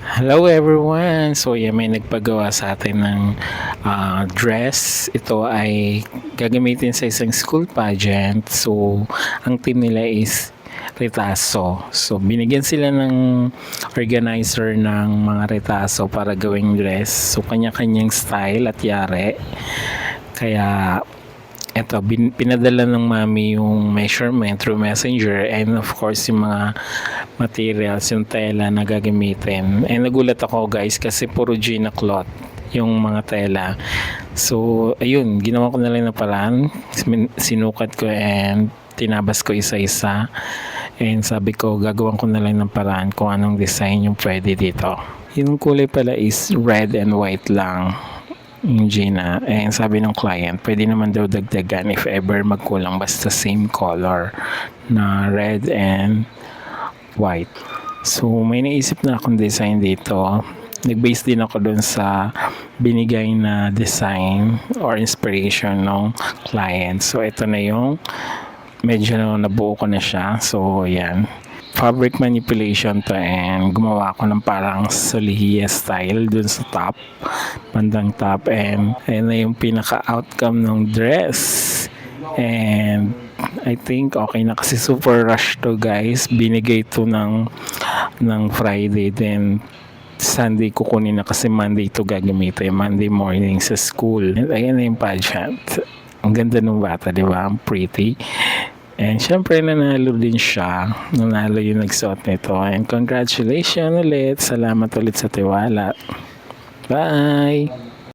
Hello everyone! So yan, may nagpagawa sa atin ng dress. Ito ay gagamitin sa isang school pageant. So ang team nila is retaso. So binigyan sila ng organizer ng mga retaso para gawing dress. So kanya-kanyang style at yare. Kaya eto, pinadala ng mami yung measurement through messenger and of course yung mga materials, yung tela na gagamitin. And nagulat ako guys kasi puro Gina cloth yung mga tela. So ayun, ginawa ko na lang ng paraan. Sinukat ko and tinabas ko isa-isa. And sabi ko, gagawin ko na lang ng paraan kung anong design yung pwede dito. Yung kulay pala is red and white lang yung Gina. And sabi ng client, pwede naman daw dagdagan if ever magkulang, basta same color na red and white. So may naisip na akong design dito. Nag-base din ako dun sa binigay na design or inspiration ng client. So ito na yung medyo nabuo ko na siya. So yan, fabric manipulation to, and gumawa ako ng parang solihiya style dun sa top, bandang top, and ayun na yung pinaka outcome ng dress. And I think okay na kasi super rush to guys. Binigay to ng Friday, then Sunday kukunin na kasi Monday to gagamitin, Monday morning sa school. And ayan na yung pageant. Ang ganda ng bata, di ba? Ang pretty. And syempre nanalo din siya. Nanalo yung nagsuot nito. And congratulations ulit. Salamat ulit sa tiwala. Bye!